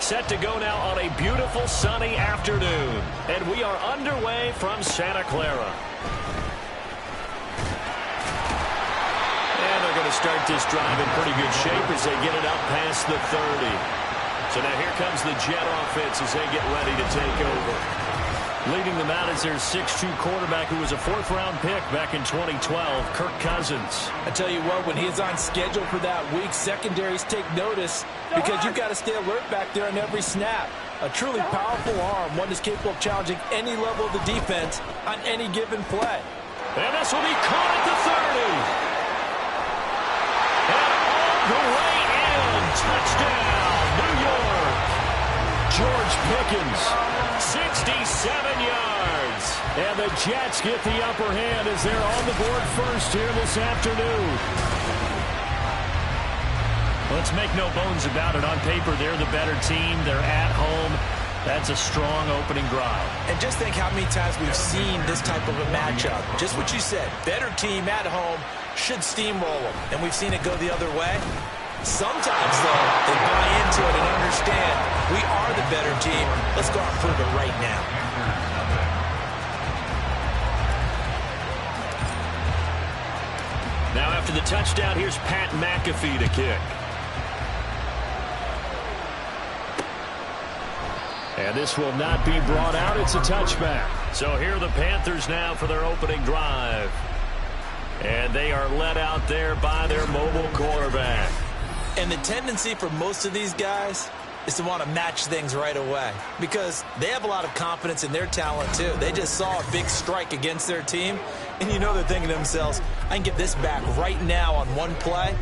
Set to go now on a beautiful sunny afternoon. And we are underway from Santa Clara. And they're going to start this drive in pretty good shape as they get it up past the 30. So now here comes the Jet offense as they get ready to take over. Leading them out is their 6'2 quarterback who was a fourth-round pick back in 2012, Kirk Cousins. I tell you what, when he's on schedule for that week, secondaries take notice because you've got to stay alert back there on every snap. A truly powerful arm, one that's capable of challenging any level of the defense on any given play. And this will be caught at the 30. And all the way in. Touchdown, New York. George Pickens, 67 yards. And the Jets get the upper hand as they're on the board first here this afternoon. Let's make no bones about it. On paper, they're the better team. They're at home. That's a strong opening drive. And just think how many times we've seen this type of a matchup. Just what you said. Better team at home should steamroll them. And we've seen it go the other way. Sometimes, though, they buy into it and understand we are the better team. Let's go out and prove it right now. Now after the touchdown, here's Pat McAfee to kick. And this will not be brought out. It's a touchback. So here are the Panthers now for their opening drive. And they are led out there by their mobile quarterback. And the tendency for most of these guys is to want to match things right away because they have a lot of confidence in their talent too. They just saw a big strike against their team, and you know they're thinking to themselves, I can get this back right now on one play.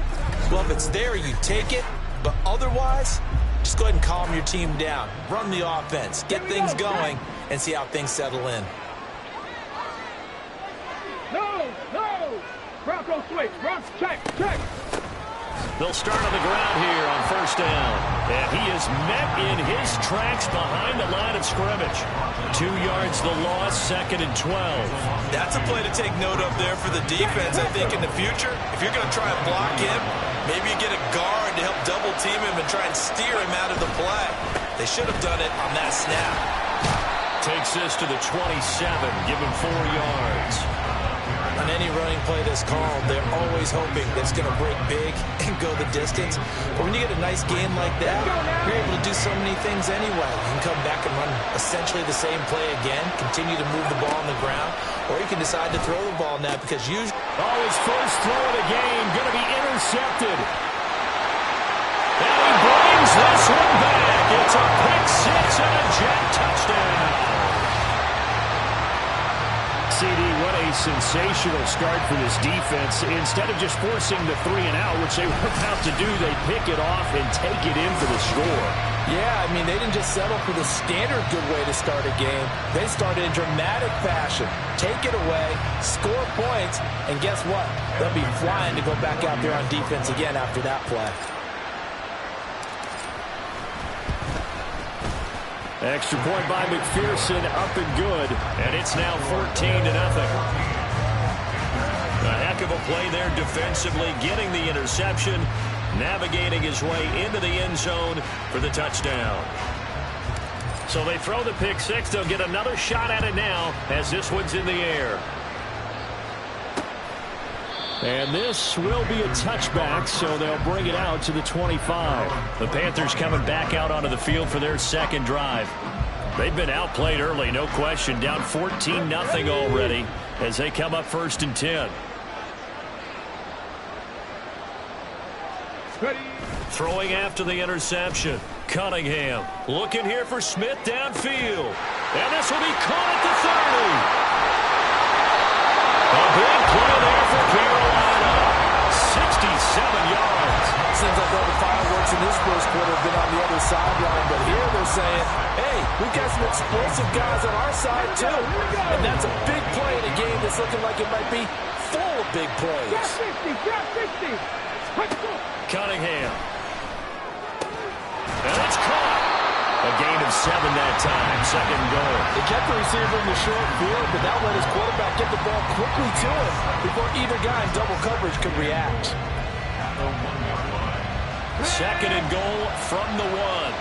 Well, if it's there, you take it, but otherwise, just go ahead and calm your team down. Run the offense, get things going, and see how things settle in. No! Bronco switch, Bronco check. They'll start on the ground here on first down. And he is met in his tracks behind the line of scrimmage. 2 yards the loss, 2nd and 12. That's a play to take note of there for the defense, I think, in the future. If you're going to try and block him, maybe you get a guard to help double team him and try and steer him out of the play. They should have done it on that snap. Takes this to the 27, give him 4 yards. On any running play that's called, they're always hoping that it's going to break big and go the distance. But when you get a nice game like that, you're able to do so many things anyway. You can come back and run essentially the same play again, continue to move the ball on the ground, or you can decide to throw the ball now because usually... Oh, his first throw of the game going to be intercepted. And he brings this one back. It's a pick six and a Jet touchdown. CD, what a sensational start for this defense. Instead of just forcing the 3 and out, which they were about to do, they pick it off and take it in for the score. Yeah, I mean, they didn't just settle for the standard good way to start a game. They started in dramatic fashion. Take it away, score points, and guess what? They'll be flying to go back out there on defense again after that play. Extra point by McPherson, up and good, and it's now 14-0. A heck of a play there defensively, getting the interception, navigating his way into the end zone for the touchdown. So they throw the pick six. They'll get another shot at it now as this one's in the air. And this will be a touchback, so they'll bring it out to the 25. The Panthers coming back out onto the field for their second drive. They've been outplayed early, no question. Down 14-0 already as they come up 1st and 10. Throwing after the interception. Cunningham looking here for Smith downfield. And this will be caught at the 30. A big play there for Carolina. 67 yards. Seems like all the fireworks in this first quarter have been on the other sideline, but here they're saying, hey, we've got some explosive guys on our side too. And that's a big play in a game that's looking like it might be full of big plays. Cunningham. And it's caught. A gain of 7 that time. 2nd and goal. They kept the receiver in the short field, but that let his quarterback get the ball quickly to him before either guy in double coverage could react. 2nd and goal from the 1.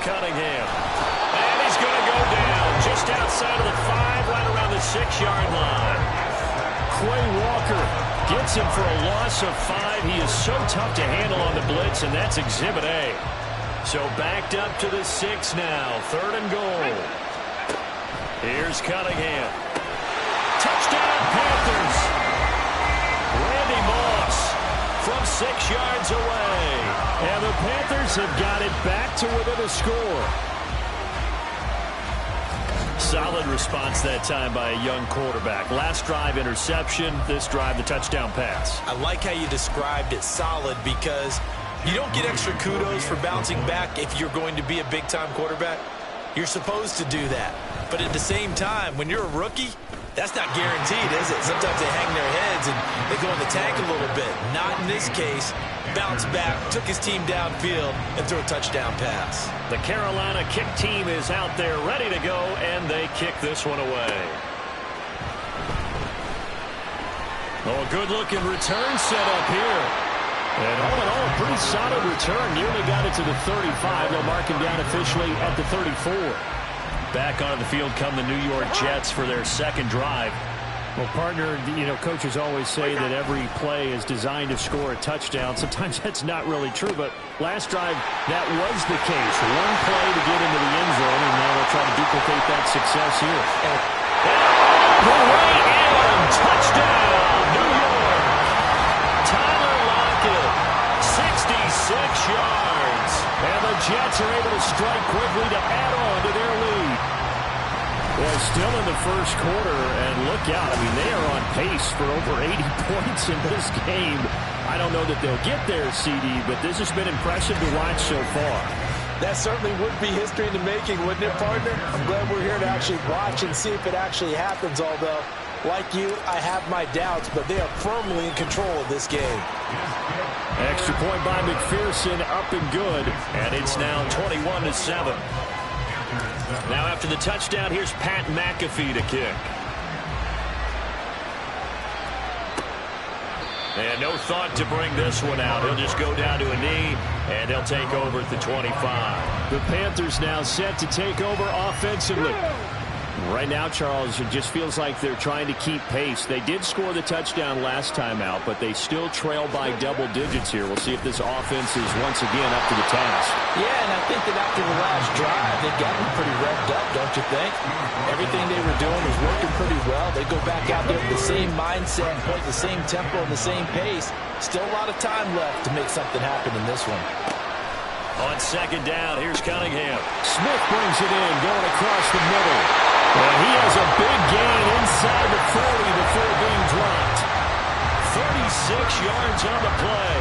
Cunningham. And he's going to go down just outside of the 5, right around the 6-yard line. Quay Walker gets him for a loss of 5. He is so tough to handle on the blitz, and that's Exhibit A. So backed up to the 6 now. 3rd and goal. Here's Cunningham. Touchdown, Panthers. Randy Moss from 6 yards away. And the Panthers have got it back to within a score. Solid response that time by a young quarterback. Last drive, interception. This drive, the touchdown pass. I like how you described it, solid, because you don't get extra kudos for bouncing back if you're going to be a big-time quarterback. You're supposed to do that. But at the same time, when you're a rookie, that's not guaranteed, is it? Sometimes they hang their heads and they go in the tank a little bit. Not in this case. Bounced back, took his team downfield, and threw a touchdown pass. The Carolina kick team is out there ready to go, and they kick this one away. Oh, good-looking return set up here. And all in all, a pretty solid return. Nearly got it to the 35. They'll mark him down officially at the 34. Back onto the field come the New York Jets for their second drive. Well, partner, you know, coaches always say that every play is designed to score a touchdown. Sometimes that's not really true, but last drive, that was the case. One play to get into the end zone, and now they'll try to duplicate that success here. The way in, touchdown, New York. Tyler Lockett, 66 yards. And the Jets are able to strike quickly to add on to their lead. Well, still in the first quarter, and look out. I mean, they are on pace for over 80 points in this game. I don't know that they'll get there, CD, but this has been impressive to watch so far. That certainly would be history in the making, wouldn't it, partner? I'm glad we're here to actually watch and see if it actually happens, although, like you, I have my doubts, but they are firmly in control of this game. Extra point by McPherson, up and good, and it's now 21-7. Now after the touchdown, here's Pat McAfee to kick. And no thought to bring this one out. He'll just go down to a knee, and they'll take over at the 25. The Panthers now set to take over offensively. Right now, Charles, it just feels like they're trying to keep pace. They did score the touchdown last time out, but they still trail by double digits here. We'll see if this offense is once again up to the task. Yeah, and I think that after the last drive, they've gotten pretty revved up, don't you think? Everything they were doing was working pretty well. They go back out there with the same mindset, play the same tempo and the same pace. Still a lot of time left to make something happen in this one. On second down, here's Cunningham. Smith brings it in, going across the middle. And he has a big gain inside the 40 before being dropped. 36 yards on the play.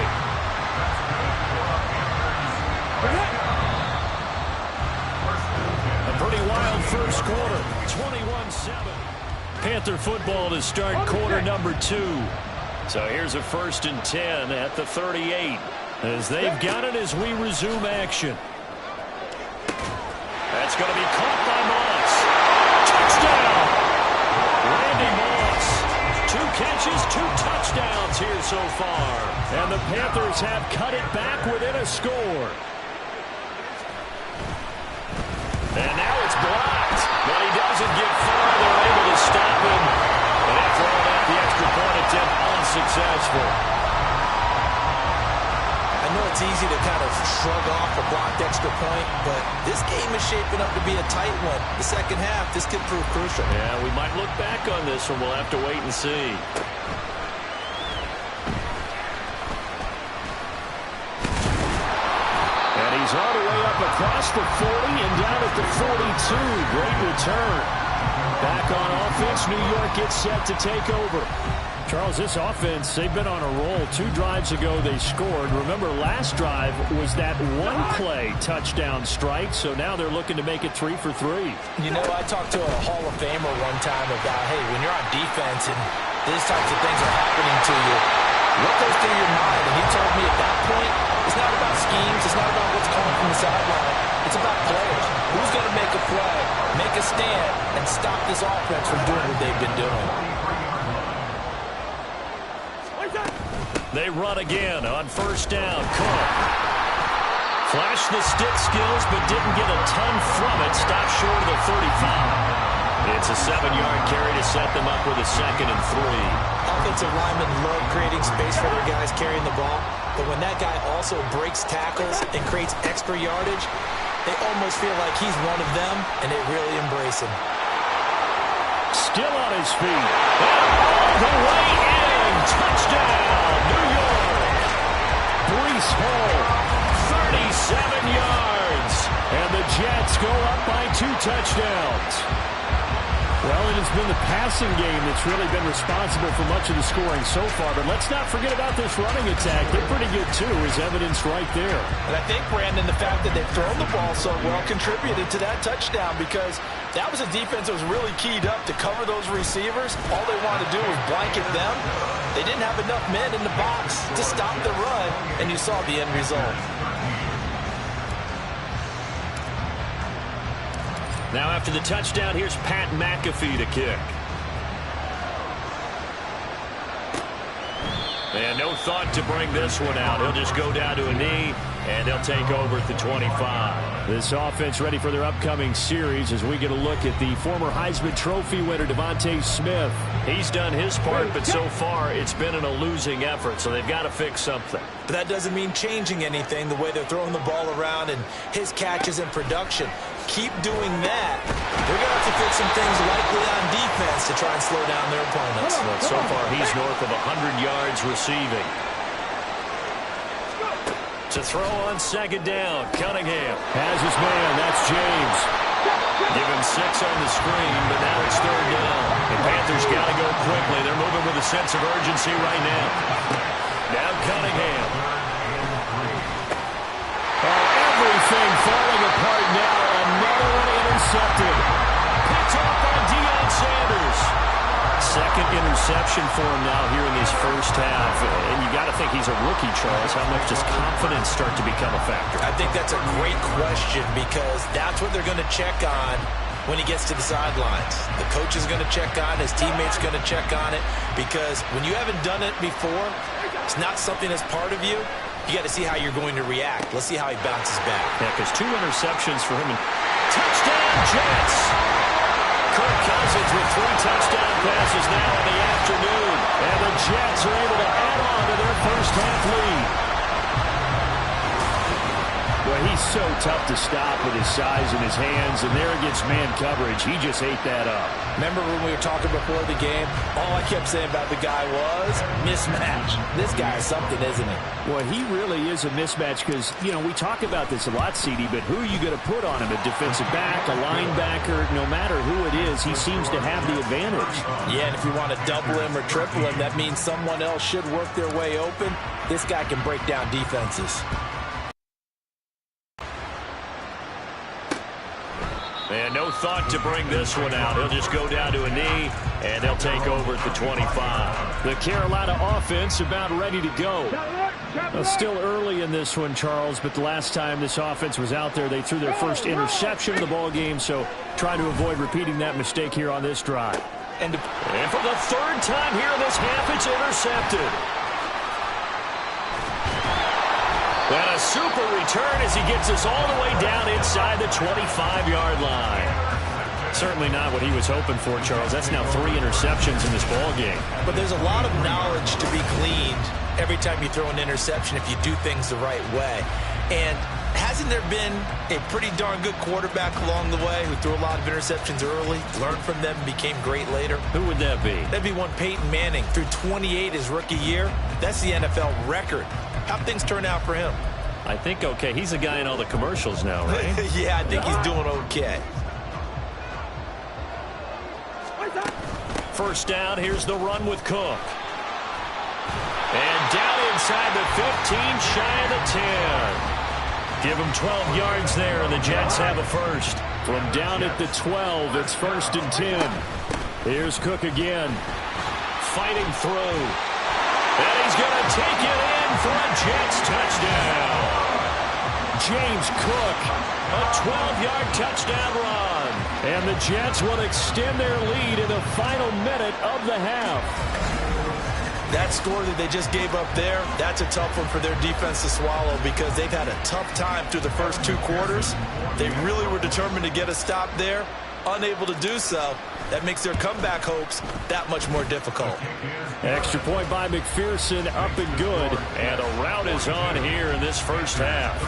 A pretty wild first quarter. 21-7. Panther football to start quarter number 2. So here's a 1st and 10 at the 38. As they've got it as we resume action. That's going to be caught by Moss. Touchdown! Randy Moss. 2 catches, 2 touchdowns here so far. And the Panthers have cut it back within a score. And now it's blocked. But he doesn't get far. They're able to stop him. And after all that, the extra point attempt unsuccessful. I know it's easy to kind of shrug off a blocked extra point, but this game is shaping up to be a tight one. The second half, this could prove crucial. Yeah, we might look back on this one. We'll have to wait and see. And he's all the way up across the 40 and down at the 42. Great return. Back on offense, New York gets set to take over. Charles, this offense, they've been on a roll. 2 drives ago, they scored. Remember, last drive was that one-play touchdown strike, so now they're looking to make it 3 for 3. You know, I talked to a Hall of Famer one time about, hey, when you're on defense and these types of things are happening to you, what goes through your mind? And he told me at that point, it's not about schemes, it's not about what's coming from the sideline. It's about players. Who's going to make a play, make a stand, and stop this offense from doing what they've been doing? They run again on first down. Cook Flashed the stick skills, but didn't get a ton from it. Stopped short of the 35. It's a 7-yard carry to set them up with a 2nd and 3. Offensive linemen love creating space for their guys carrying the ball, but when that guy also breaks tackles and creates extra yardage, they almost feel like he's one of them, and they really embrace him. Still on his feet. All the way in. Touchdown, New York. Breece Hall, 37 yards. And the Jets go up by 2 touchdowns. Well, it has been the passing game that's really been responsible for much of the scoring so far. But let's not forget about this running attack. They're pretty good, too, as evidenced right there. And I think, Brandon, the fact that they've thrown the ball so well contributed to that touchdown, because that was a defense that was really keyed up to cover those receivers. All they wanted to do was blanket them. They didn't have enough men in the box to stop the run, and you saw the end result. Now after the touchdown, here's Pat McAfee to kick. And no thought to bring this one out. He'll just go down to a knee, and they'll take over at the 25. This offense ready for their upcoming series as we get a look at the former Heisman Trophy winner, Devontae Smith. He's done his part, but so far it's been in a losing effort, so they've got to fix something. But that doesn't mean changing anything, the way they're throwing the ball around and his catches and production. Keep doing that. They're going to have to fix some things likely on defense to try and slow down their opponents. But so far, he's north of 100 yards receiving. To throw on 2nd down, Cunningham has his man. That's James. Give him 6 on the screen, but now it's 3rd down. The Panthers got to go quickly. They're moving with a sense of urgency right now. Now Cunningham. Everything falling apart now. Another one intercepted. Picked off by Deion Sanders. 2nd interception for him now here in this first half. And you got to think he's a rookie, Charles. How much does confidence start to become a factor? I think that's a great question, because that's what they're going to check on when he gets to the sidelines. The coach is going to check on it. His teammates are going to check on it, because when you haven't done it before, it's not something that's part of you. You got to see how you're going to react. Let's see how he bounces back. Yeah, because 2 interceptions for him. And touchdown, Jets! Kirk Cousins with 3 touchdown passes now in the afternoon. And the Jets are able to add on to their first half lead. Well, he's so tough to stop with his size and his hands, and there against man coverage, he just ate that up. Remember when we were talking before the game, all I kept saying about the guy was mismatch. This guy is something, isn't he? Well, he really is a mismatch because, you know, we talk about this a lot, CD, but who are you going to put on him? A defensive back, a linebacker, no matter who it is, he seems to have the advantage. Yeah, and if you want to double him or triple him, that means someone else should work their way open. This guy can break down defenses. And no thought to bring this one out. He'll just go down to a knee, and they'll take over at the 25. The Carolina offense about ready to go. Still early in this one, Charles, but the last time this offense was out there, they threw their first interception of the ball game, so try to avoid repeating that mistake here on this drive. And for the 3rd time here in this half, it's intercepted. And a super return as he gets us all the way down inside the 25-yard line. Certainly not what he was hoping for, Charles. That's now 3 interceptions in this ball game. But there's a lot of knowledge to be gleaned every time you throw an interception if you do things the right way. And hasn't there been a pretty darn good quarterback along the way who threw a lot of interceptions early, learned from them, and became great later? Who would that be? That'd be one Peyton Manning. Threw 28 his rookie year. That's the NFL record. How'd things turn out for him? I think okay. He's a guy in all the commercials now, right? Yeah, I think he's doing okay. First down, here's the run with Cook. And down inside the 15, shy of the 10. Give him 12 yards there, and the Jets have a first. From down at the 12, it's 1st and 10. Here's Cook again. Fighting through. And he's going to take it in for a Jets touchdown. James Cook, a 12-yard touchdown run. And the Jets will extend their lead in the final minute of the half. That score that they just gave up there, that's a tough one for their defense to swallow because they've had a tough time through the first 2 quarters. They really were determined to get a stop there, unable to do so. That makes their comeback hopes that much more difficult. Extra point by McPherson, up and good. And a rout is on here in this first half.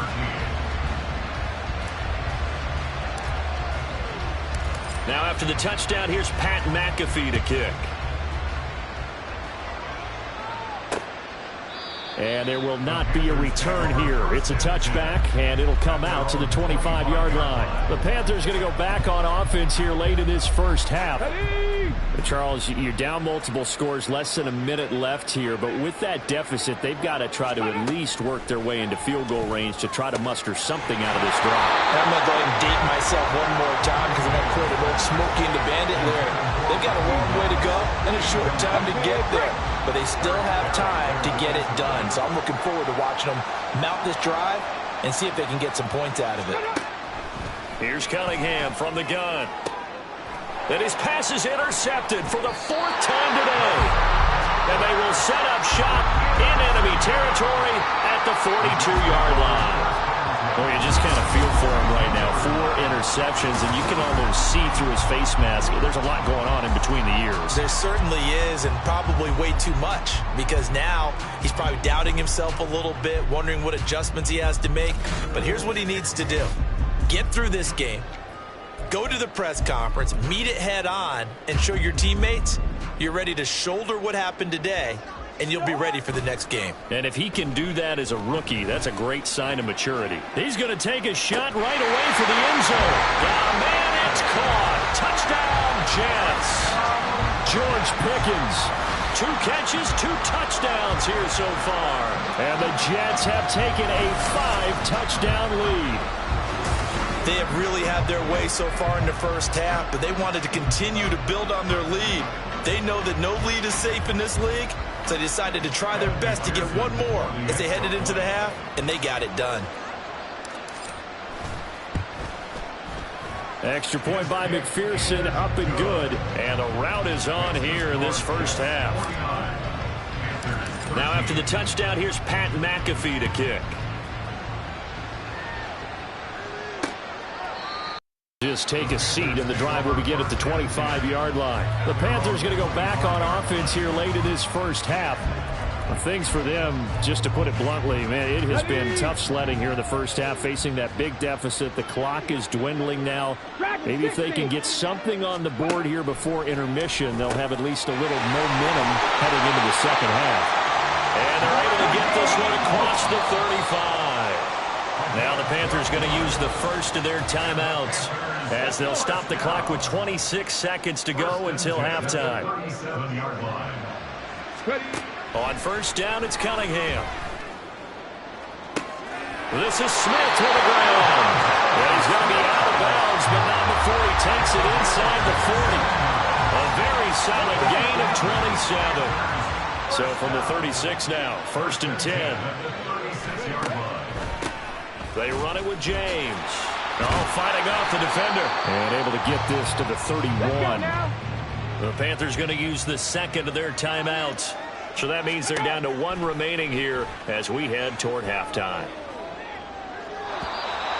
Now after the touchdown, here's Pat McAfee to kick. And there will not be a return here. It's a touchback, and it'll come out to the 25-yard line. The Panthers going to go back on offense here late in this first half. Charles, you're down multiple scores, less than a minute left here. But with that deficit, they've got to try to at least work their way into field goal range to try to muster something out of this drive. I'm going to go ahead and date myself one more time because I'm going to quote an old Smokey and the Bandit lyric. They've got a long way to go and a short time to get there. But they still have time to get it done. So I'm looking forward to watching them mount this drive and see if they can get some points out of it. Here's Cunningham from the gun. And his pass is intercepted for the 4th time today. And they will set up shop in enemy territory at the 42-yard line. Well, you just kind of feel for him right now. 4 interceptions, and you can almost see through his face mask. There's a lot going on in between the ears. There certainly is, and probably way too much, because now he's probably doubting himself a little bit, wondering what adjustments he has to make. But here's what he needs to do. Get through this game. Go to the press conference, meet it head on, and show your teammates you're ready to shoulder what happened today, and you'll be ready for the next game. And if he can do that as a rookie, that's a great sign of maturity. He's going to take a shot right away for the end zone. Got a man, it's caught. Touchdown, Jets. George Pickens. 2 catches, 2 touchdowns here so far. And the Jets have taken a 5-touchdown lead. They have really had their way so far in the first half, but they wanted to continue to build on their lead. They know that no lead is safe in this league, so they decided to try their best to get one more as they headed into the half, and they got it done. Extra point by McPherson, up and good. And a rout is on here in this first half. Now after the touchdown, here's Pat McAfee to kick. Just take a seat, and the drive will begin at the 25-yard line. The Panthers going to go back on offense here late in this first half. Things for them, just to put it bluntly, man, it has been tough sledding here in the first half, facing that big deficit. The clock is dwindling now. Maybe if they can get something on the board here before intermission, they'll have at least a little momentum heading into the second half. And they're able to get this one across the 35. Now the Panthers going to use the first of their timeouts as they'll stop the clock with 26 seconds to go until halftime. On first down, it's Cunningham. This is Smith to the ground. And he's going to be out of bounds, but not before he takes it inside the 40. A very solid gain of 27. So from the 36 now, 1st and 10. They run it with James. Fighting off the defender. And able to get this to the 31. The Panthers going to use the second of their timeouts. So that means they're down to 1 remaining here as we head toward halftime.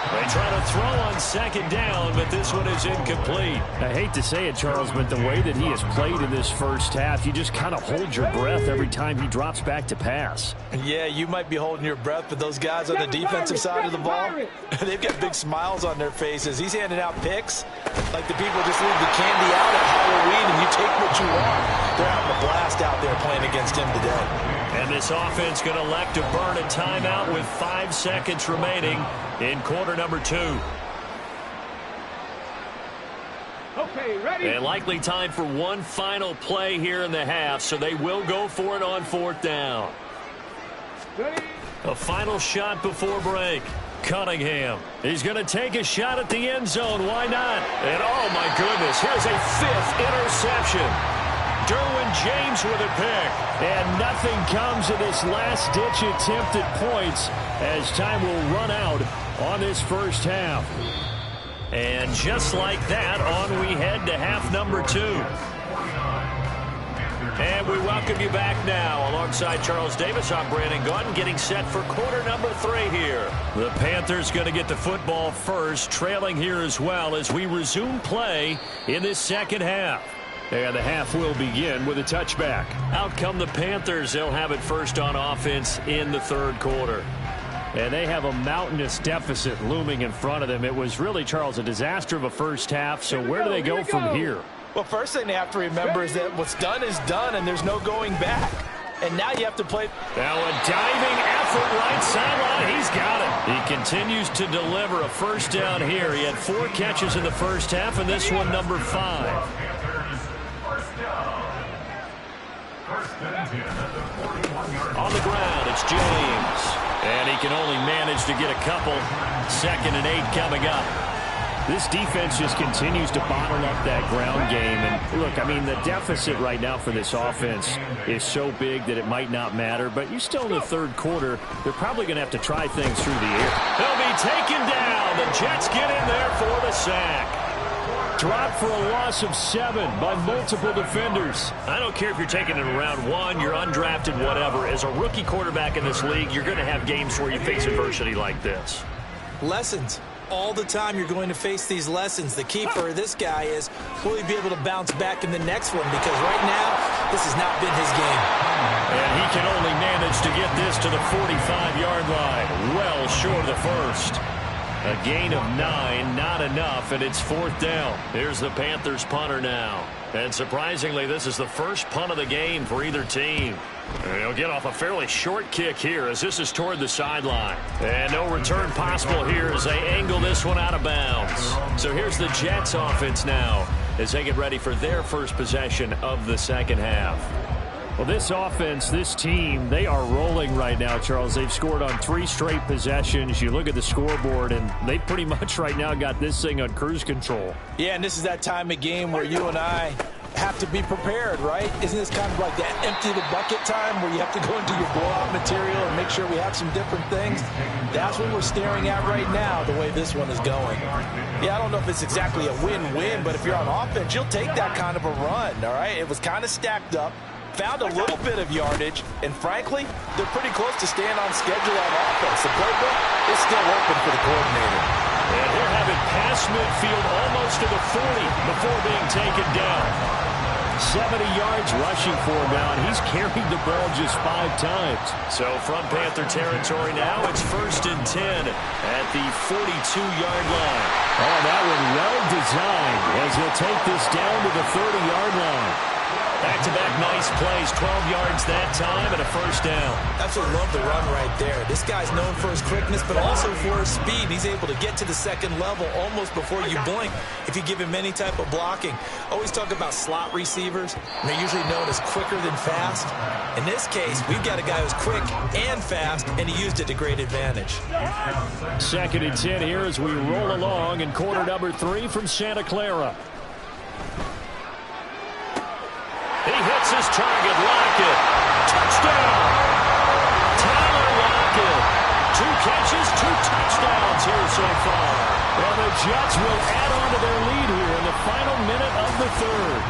They try to throw on second down, but this one is incomplete. I hate to say it, Charles, but the way that he has played in this first half, you just kind of hold your breath every time he drops back to pass. Yeah, you might be holding your breath, but those guys on the defensive side of the ball, they've got big smiles on their faces. He's handing out picks like the people just leave the candy out at Halloween and you take what you want. They're having a blast out there playing against him today. And this offense going to elect to burn a timeout with 5 seconds remaining in quarter number 2. Okay, ready? And likely time for one final play here in the half, so they will go for it on 4th down. Ready? A final shot before break. Cunningham. He's going to take a shot at the end zone. Why not? And oh my goodness, here's a 5th interception. Derwin James with a pick. And nothing comes of this last-ditch attempt at points as time will run out on this first half. And just like that, on we head to half number 2. And we welcome you back now. Alongside Charles Davis, I'm Brandon Gaudin, getting set for quarter number 3 here. The Panthers going to get the football first, trailing here as well as we resume play in this second half. And the half will begin with a touchback. Out come the Panthers. They'll have it first on offense in the third quarter. And they have a mountainous deficit looming in front of them. It was really, Charles, a disaster of a first half. So where do they go from here? Well, first thing they have to remember is that what's done is done, and there's no going back. And now you have to play. Now a diving effort right sideline. He's got it. He continues to deliver a first down here. He had 4 catches in the first half, and this one number 5. On the ground, it's James. And he can only manage to get a couple. 2nd and 8 coming up. This defense just continues to bottle up that ground game. And look, I mean, the deficit right now for this offense is so big that it might not matter. But you're still in the third quarter. They're probably going to have to try things through the air. They'll be taken down. The Jets get in there for the sack. Dropped for a loss of 7 by multiple defenders. I don't care if you're taking it in round 1, you're undrafted, whatever. As a rookie quarterback in this league, you're going to have games where you face adversity like this. Lessons. All the time you're going to face these lessons. The key for this guy is, will he be able to bounce back in the next one? Because right now, this has not been his game. And he can only manage to get this to the 45-yard line. Well short of the first. A gain of 9, not enough, and it's 4th down. Here's the Panthers punter now. And surprisingly, this is the first punt of the game for either team. And he'll get off a fairly short kick here as this is toward the sideline. And no return possible here as they angle this one out of bounds. So here's the Jets offense now as they get ready for their first possession of the second half. Well, this offense, this team, they are rolling right now, Charles. They've scored on 3 straight possessions. You look at the scoreboard, and they pretty much right now got this thing on cruise control. Yeah, and this is that time of game where you and I have to be prepared, right? Isn't this kind of like that empty the bucket time where you have to go into your blowout material and make sure we have some different things? That's what we're staring at right now, the way this one is going. Yeah, I don't know if it's exactly a win-win, but if you're on offense, you'll take that kind of a run, all right? It was kind of stacked up. Found a little bit of yardage, and frankly, they're pretty close to staying on schedule on offense. The playbook is still open for the coordinator. And he'll have it past midfield almost to the 40 before being taken down. 70 yards rushing for him now, and he's carried the ball just 5 times. So from Panther territory now, it's 1st and 10 at the 42-yard line. Oh, that one well designed as he'll take this down to the 30-yard line. Back-to-back nice plays, 12 yards that time and a first down. Absolutely love the run right there. This guy's known for his quickness, but also for his speed. He's able to get to the second level almost before you blink if you give him any type of blocking. Always talk about slot receivers, and they're usually known as quicker than fast. In this case, we've got a guy who's quick and fast, and he used it to great advantage. 2nd and 10 here as we roll along in quarter number 3 from Santa Clara. He hits his target, Lockett. Touchdown! Tyler Lockett. 2 catches, 2 touchdowns here so far. And the Jets will add on to their lead here in the final minute of the third.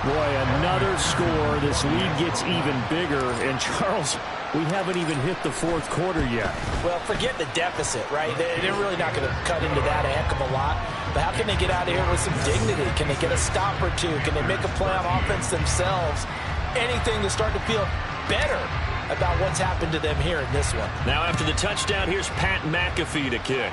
Boy, another score. This lead gets even bigger. And Charles, we haven't even hit the 4th quarter yet. Well, forget the deficit, right? They're really not going to cut into that a heck of a lot. But how can they get out of here with some dignity? Can they get a stop or 2? Can they make a play on offense themselves? Anything to start to feel better about what's happened to them here in this one. Now after the touchdown, here's Pat McAfee to kick.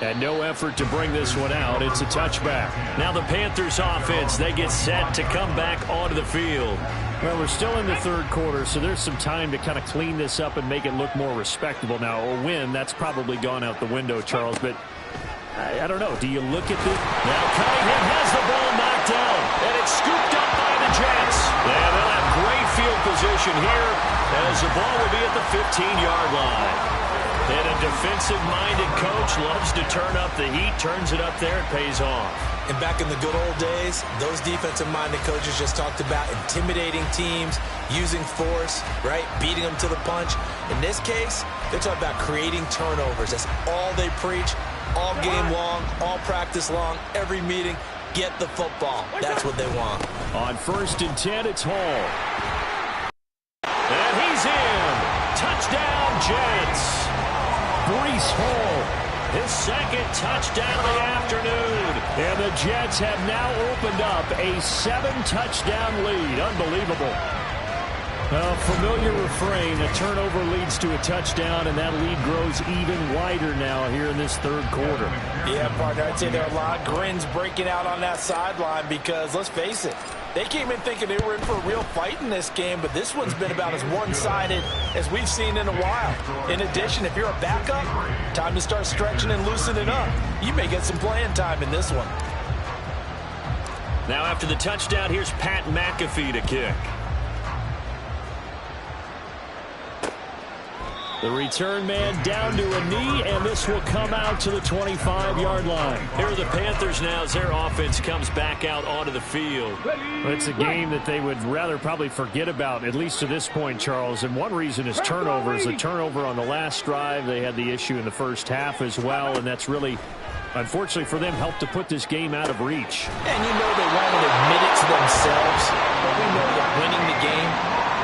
And no effort to bring this one out. It's a touchback. Now the Panthers offense, they get set to come back onto the field. Well, we're still in the third quarter, so there's some time to kind of clean this up and make it look more respectable. Now, a win, that's probably gone out the window, Charles, but I don't know. Do you look at this? Now Cunningham has the ball knocked down, and it's scooped up by the Jets. And they'll have great field position here as the ball will be at the 15-yard line. And a defensive-minded coach loves to turn up the heat, turns it up there, it pays off. And back in the good old days, those defensive-minded coaches just talked about intimidating teams, using force, right, beating them to the punch. In this case, they're talking about creating turnovers. That's all they preach, all game long, all practice long, every meeting. get the football. That's what they want. On 1st and 10, it's Hall. And he's in. Touchdown, Jets. Breece Hall, his second touchdown of the afternoon. And the Jets have now opened up a 7-touchdown lead. Unbelievable. A familiar refrain, a turnover leads to a touchdown, and that lead grows even wider now here in this third quarter. Yeah, partner, I'd say there are a lot of grins breaking out on that sideline because, let's face it, they came in thinking they were in for a real fight in this game, but this one's been about as one-sided as we've seen in a while. In addition, if you're a backup, time to start stretching and loosening up. You may get some playing time in this one. Now after the touchdown, here's Pat McAfee to kick. The return man down to a knee, and this will come out to the 25-yard line. Here are the Panthers now as their offense comes back out onto the field. It's a game that they would rather probably forget about, at least to this point, Charles. And one reason is turnovers. A turnover on the last drive. They had the issue in the first half as well, and that's really, unfortunately for them, helped to put this game out of reach. And you know they won't admit it to themselves, but we know that winning the game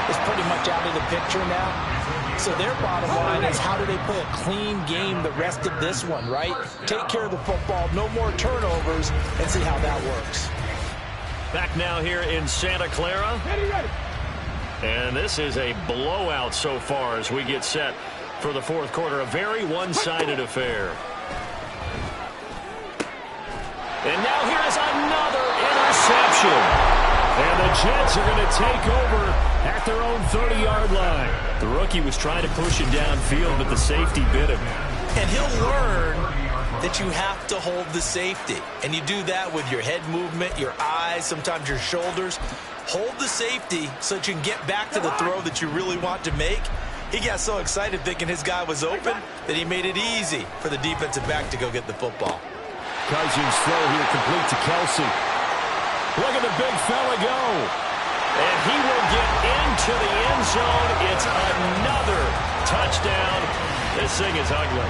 is pretty much out of the picture now. So their bottom line is, how do they play a clean game the rest of this one, right? Take care of the football, no more turnovers, and see how that works. Back now here in Santa Clara. And this is a blowout so far as we get set for the fourth quarter. A very one-sided affair. And now here is another interception. And the Jets are going to take over at their own 30-yard line. The rookie was trying to push it downfield, but the safety bit him. And he'll learn that you have to hold the safety. And you do that with your head movement, your eyes, sometimes your shoulders. Hold the safety so that you can get back to the throw that you really want to make. He got so excited thinking his guy was open that he made it easy for the defensive back to go get the football. Cousins throw here complete to Kelsey. Look at the big fella go. And he will get into the end zone. It's another touchdown. This thing is ugly.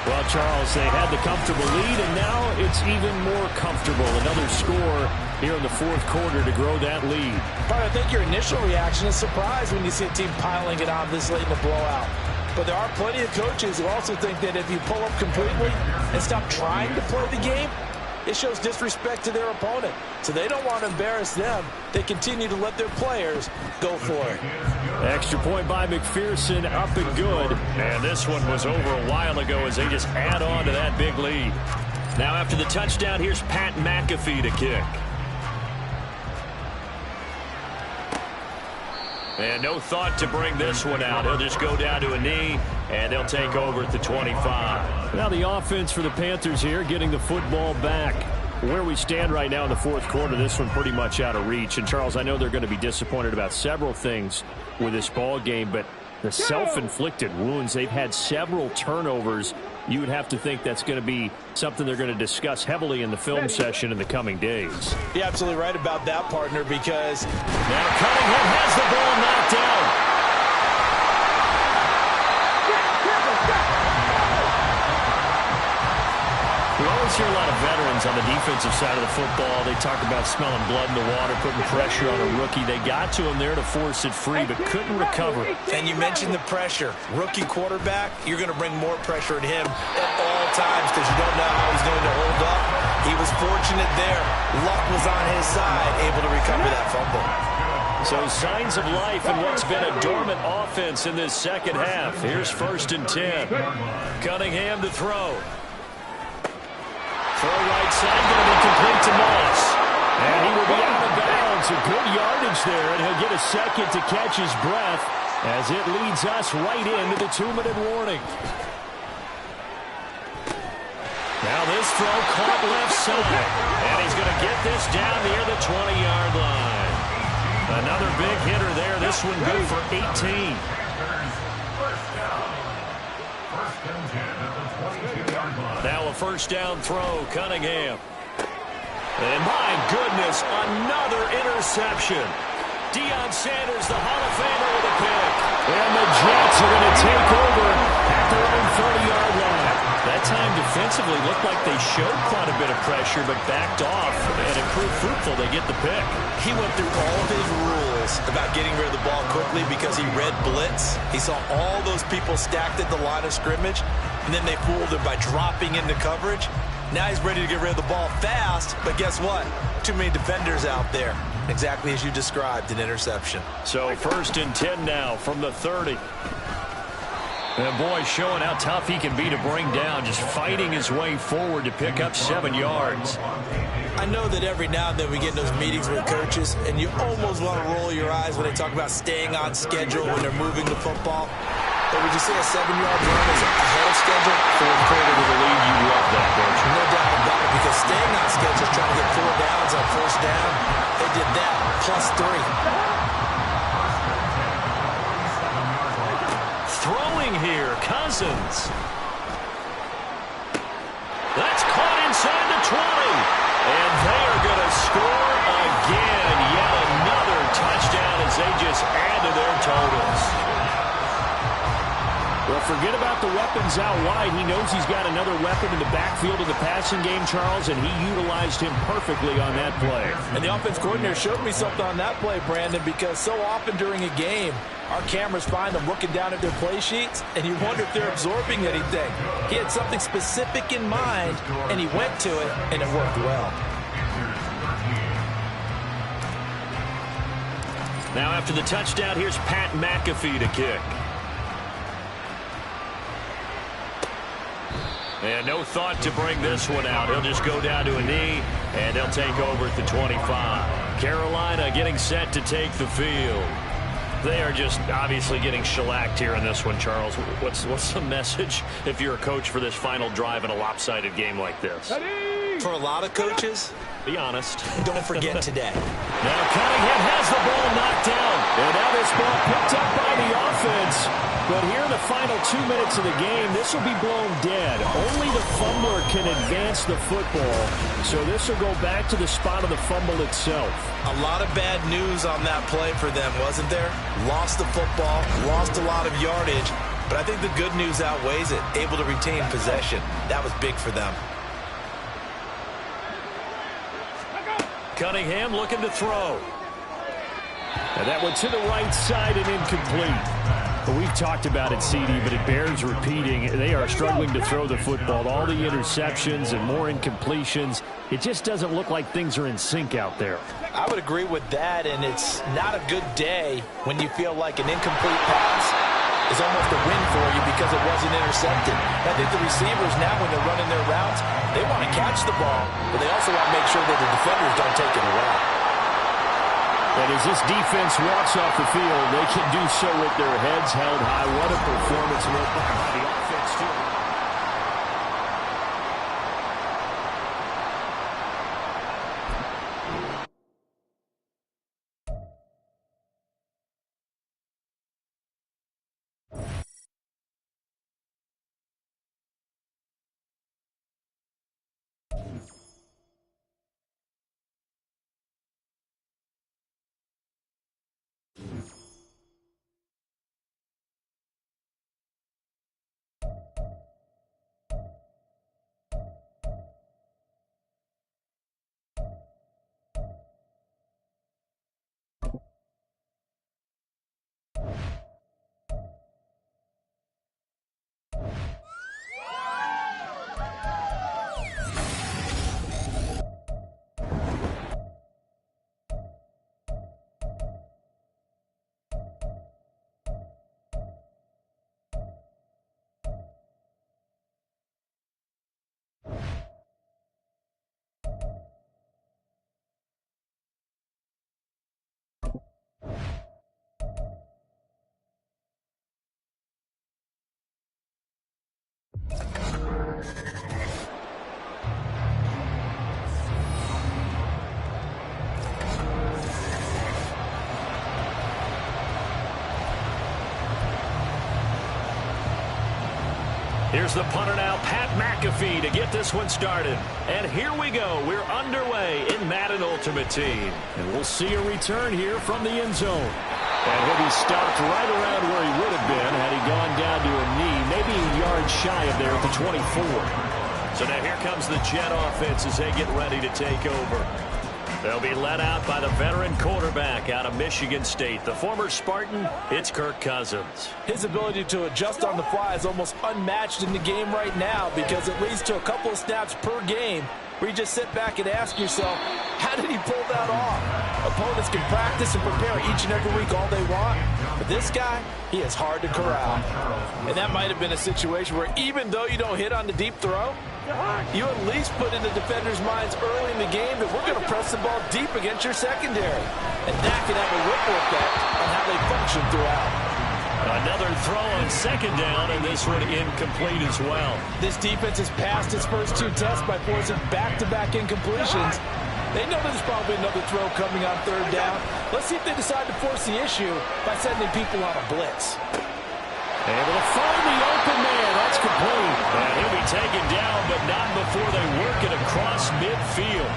Well, Charles, they had the comfortable lead, and now it's even more comfortable. Another score here in the fourth quarter to grow that lead. But I think your initial reaction is surprise when you see a team piling it on this late in the blowout. But there are plenty of coaches who also think that if you pull up completely and stop trying to play the game, it shows disrespect to their opponent. So they don't want to embarrass them. They continue to let their players go for it. Extra point by McPherson, up and good. And this one was over a while ago as they just add on to that big lead. Now after the touchdown, here's Pat McAfee to kick. And no thought to bring this one out. He'll just go down to a knee, and they'll take over at the 25. Now the offense for the Panthers here, getting the football back. Where we stand right now in the fourth quarter, this one pretty much out of reach. And, Charles, I know they're going to be disappointed about several things with this ball game, but the self-inflicted wounds, they've had several turnovers. You would have to think that's going to be something they're going to discuss heavily in the film session in the coming days. You're absolutely right about that, partner, because now Cunningham has the ball knocked out. We always hear a lot of veterans on the defensive side of the football. They talk about smelling blood in the water, putting pressure on a rookie. They got to him there to force it free, but couldn't recover. And you mentioned the pressure. Rookie quarterback, you're going to bring more pressure at him at all times because you don't know how he's going to hold up. He was fortunate there. Luck was on his side, able to recover that fumble. So signs of life in what's been a dormant offense in this second half. Here's 1st and 10. Cunningham to throw. Throw right side, going to be complete to Moss. And he will be out of bounds. A good yardage there, and he'll get a second to catch his breath as it leads us right into the 2-minute warning. Now this throw caught left side. And he's going to get this down near the 20-yard line. Another big hitter there. This one good for 18. Now a first down throw, Cunningham. And my goodness, another interception. Deion Sanders, the Hall of Famer, with a pick. And the Jets are going to take over at their own 30-yard line. That that time defensively looked like they showed quite a bit of pressure but backed off, and it proved fruitful. They get the pick. He went through all of his rules about getting rid of the ball quickly because he read blitz. He saw all those people stacked at the line of scrimmage, and then they fooled him by dropping into coverage. Now he's ready to get rid of the ball fast, but guess what? Too many defenders out there. Exactly as you described, an interception. So 1st and 10 now from the 30. And boy, showing how tough he can be to bring down, just fighting his way forward to pick up 7 yards. I know that every now and then we get in those meetings with coaches, and you almost want to roll your eyes when they talk about staying on schedule when they're moving the football. But would you say a 7-yard run is ahead of schedule? 4th quarter to the lead, you love that, don't you? No doubt about it, because staying on schedule, trying to get 4 downs on 1st down, they did that, +3. Throwing here, Cousins. That's caught inside the 20. And they are going to score again. Yet another touchdown as they just add to their totals. Well, forget about the weapons out wide. He knows he's got another weapon in the backfield of the passing game, Charles, and he utilized him perfectly on that play. And the offense coordinator showed me something on that play, Brandon, because so often during a game, our cameras find them looking down at their play sheets, and you wonder if they're absorbing anything. He had something specific in mind, and he went to it, and it worked well. Now after the touchdown, here's Pat McAfee to kick. And no thought to bring this one out. He'll just go down to a knee, and they'll take over at the 25. Carolina getting set to take the field. They are just obviously getting shellacked here in this one, Charles. What's the message if you're a coach for this final drive in a lopsided game like this? For a lot of coaches, be honest. Don't forget today. Now Cunningham has the ball knocked down. And now this ball picked up by the offense. But here in the final 2 minutes of the game, this will be blown dead. Only the fumbler can advance the football. So this will go back to the spot of the fumble itself. A lot of bad news on that play for them, wasn't there? Lost the football, lost a lot of yardage. But I think the good news outweighs it. Able to retain possession. That was big for them. Cunningham looking to throw. And that went to the right side and incomplete. But we've talked about it, CD, but it bears repeating. They are struggling to throw the football. All the interceptions and more incompletions. It just doesn't look like things are in sync out there. I would agree with that, and it's not a good day when you feel like an incomplete pass is almost a win for you because it wasn't intercepted. I think the receivers now, when they're running their routes, they want to catch the ball, but they also want to make sure that the defenders don't take it away. And as this defense walks off the field, they can do so with their heads held high. What a performance by the offense, too. Here's the punter now, Pat McAfee, to get this one started. And here we go. We're underway in Madden Ultimate Team. And we'll see a return here from the end zone. And he'll be stopped right around where he would have been had he gone down to a knee, maybe a yard shy of there at the 24. So now here comes the Jet offense as they get ready to take over. They'll be led out by the veteran quarterback out of Michigan State. The former Spartan, it's Kirk Cousins. His ability to adjust on the fly is almost unmatched in the game right now because it leads to a couple of snaps per game where you just sit back and ask yourself, how did he pull that off? Opponents can practice and prepare each and every week all they want, but this guy, he is hard to corral. And that might have been a situation where even though you don't hit on the deep throw, you at least put in the defenders' minds early in the game that we're going to press the ball deep against your secondary. And that can have a ripple effect on how they function throughout. Another throw on second down, and this one incomplete as well. This defense has passed its first two tests by forcing back-to-back incompletions. They know there's probably another throw coming on third down. Let's see if they decide to force the issue by sending people on a blitz. Able to find the open man. That's complete. And he'll be taken down, but not before they work it across midfield.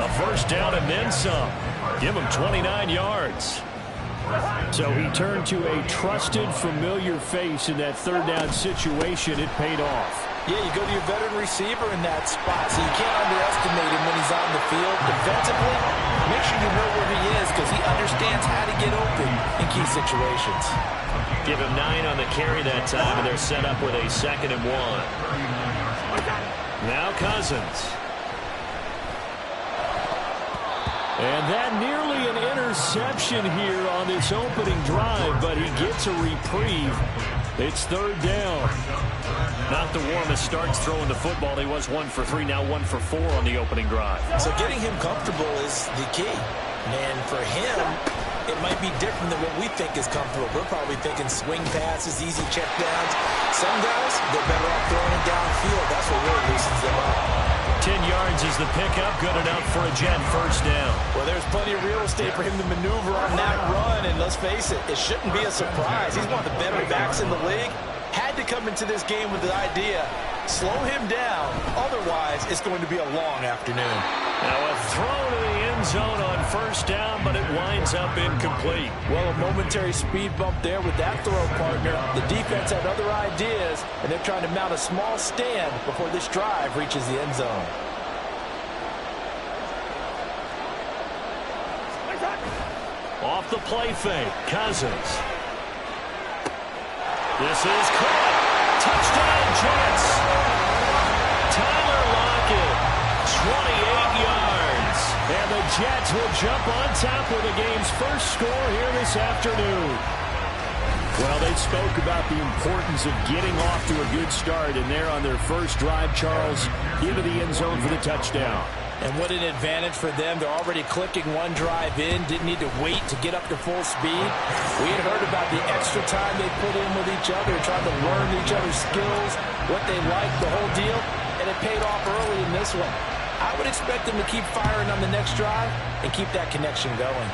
A first down and then some. Give him 29 yards. So he turned to a trusted, familiar face in that third down situation. It paid off. Yeah, you go to your veteran receiver in that spot, so you can't underestimate him when he's on the field. Defensively, make sure you know where he is because he understands how to get open in key situations. Give him 9 on the carry that time, and they're set up with a 2nd and 1. Now Cousins. And that nearly an interception here on this opening drive, but he gets a reprieve. It's third down. Not the warmest starts throwing the football. He was 1 for 3, now 1 for 4 on the opening drive. So getting him comfortable is the key. And for him, it might be different than what we think is comfortable. We're probably thinking swing passes, easy check downs. Some guys, they're better off throwing it downfield. That's what really loosens them up. 10 yards is the pickup. Good enough for a Jet first down. Well, there's plenty of real estate for him to maneuver on that run. And let's face it, it shouldn't be a surprise. He's one of the better backs in the league. Had to come into this game with the idea, slow him down. Otherwise, it's going to be a long afternoon. Now a throw to the end zone on first down, but it winds up incomplete. Well, a momentary speed bump there with that throw partner. The defense had other ideas, and they're trying to mount a small stand before this drive reaches the end zone. Off the play fake, Cousins. This is caught. Touchdown, Jets. Tyler Lockett, 28 yards. And the Jets will jump on top with the game's first score here this afternoon. Well, they spoke about the importance of getting off to a good start, and they're on their first drive, Charles, into the end zone for the touchdown. And what an advantage for them. They're already clicking one drive in. Didn't need to wait to get up to full speed. We had heard about the extra time they put in with each other, trying to learn each other's skills, what they like, the whole deal. And it paid off early in this one. I would expect them to keep firing on the next drive and keep that connection going.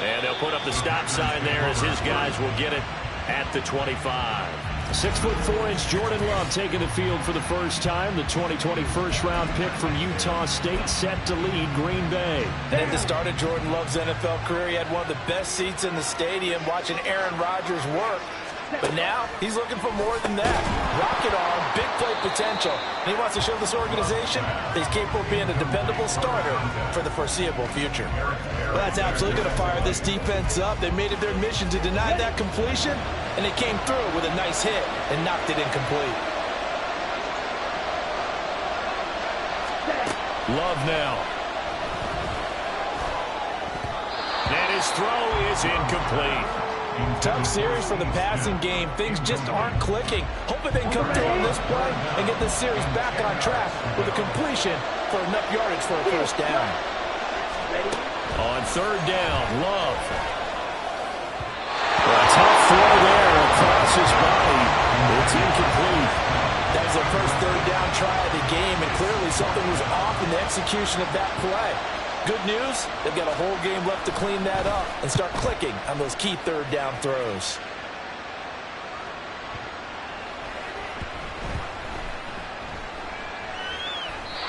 And they'll put up the stop sign there as his guys will get it at the 25. 6'4" Jordan Love taking the field for the first time. The 2020 first-round pick from Utah State set to lead Green Bay. And at the start of Jordan Love's NFL career, he had one of the best seats in the stadium watching Aaron Rodgers work. But now he's looking for more than that. Rocket arm, big play potential. And he wants to show this organization that he's capable of being a dependable starter for the foreseeable future. Well, that's absolutely going to fire this defense up. They made it their mission to deny that completion, and they came through with a nice hit and knocked it incomplete. Love now. And his throw is incomplete. Tough series for the passing game. Things just aren't clicking. Hoping they can come through on this play and get this series back on track with a completion for enough yardage for a first down. On third down, Love. A tough throw there across his body. It's incomplete. That was their first third down try of the game, and clearly something was off in the execution of that play. Good news, they've got a whole game left to clean that up and start clicking on those key third down throws.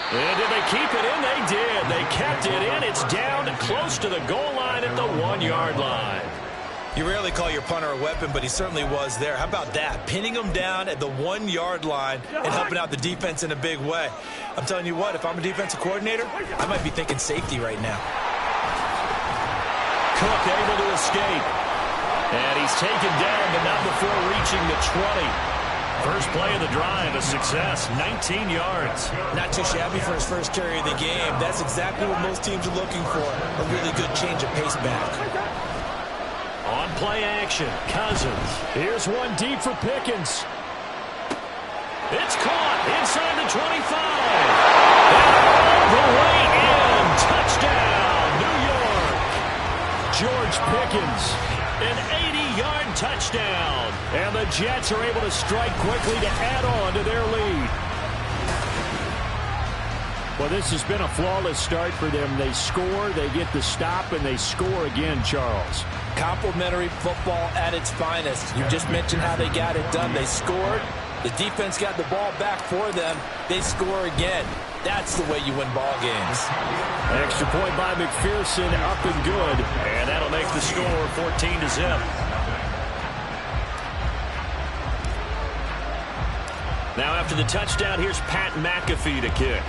And did they keep it in? They did. They kept it in. It's down close to the goal line at the 1-yard line. You rarely call your punter a weapon, but he certainly was there. How about that? Pinning him down at the 1-yard line and helping out the defense in a big way. I'm telling you what, if I'm a defensive coordinator, I might be thinking safety right now. Cook able to escape. And he's taken down, but not before reaching the 20. First play of the drive, a success, 19 yards. Not too shabby for his first carry of the game. That's exactly what most teams are looking for, a really good change of pace back. On play action, Cousins. Here's one deep for Pickens. It's caught inside the 25. And all the way in. Touchdown, New York. George Pickens, an 80-yard touchdown. And the Jets are able to strike quickly to add on to their lead. Well, this has been a flawless start for them. They score, they get the stop, and they score again, Charles. Complimentary football at its finest. You just mentioned how they got it done. They scored. The defense got the ball back for them. They score again. That's the way you win ball games. Extra point by McPherson, up and good. And that'll make the score 14-0. Now after the touchdown, here's Pat McAfee to kick.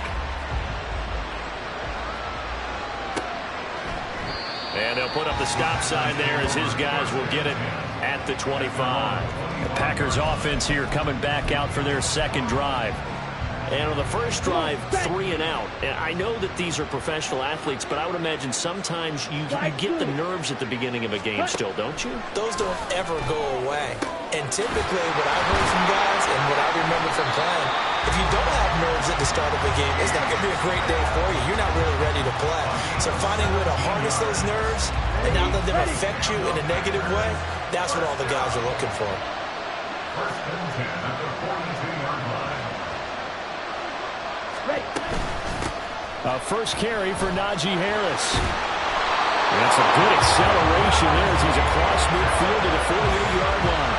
And they'll put up the stop sign there as his guys will get it at the 25. The Packers offense here coming back out for their second drive. And on the first drive, 3 and out. And I know that these are professional athletes, but I would imagine sometimes you get the nerves at the beginning of a game still, don't you? Those don't ever go away. And typically what I've heard from guys and what I remember from playing, if you don't have nerves at the start of a game, it's not going to be a great day for you. You're not really ready to play. So finding a way to harness those nerves and not let them affect you in a negative way, that's what all the guys are looking for. First carry for Najee Harris. That's a good acceleration there as he's across midfield to the 48-yard line.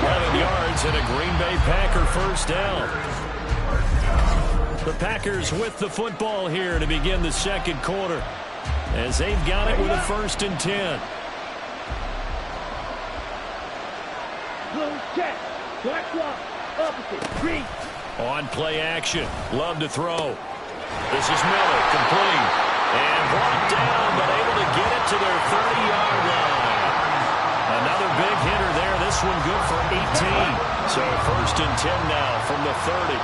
11 yards and a Green Bay Packer first down. The Packers with the football here to begin the second quarter as they've got it with a 1st and 10. Blue check. Black block. Opposite. Green. On play action. Love to throw. This is Miller, complete. And brought down, but able to get it to their 30-yard line. Another big hitter there. This one good for 18. So 1st and 10 now from the 30.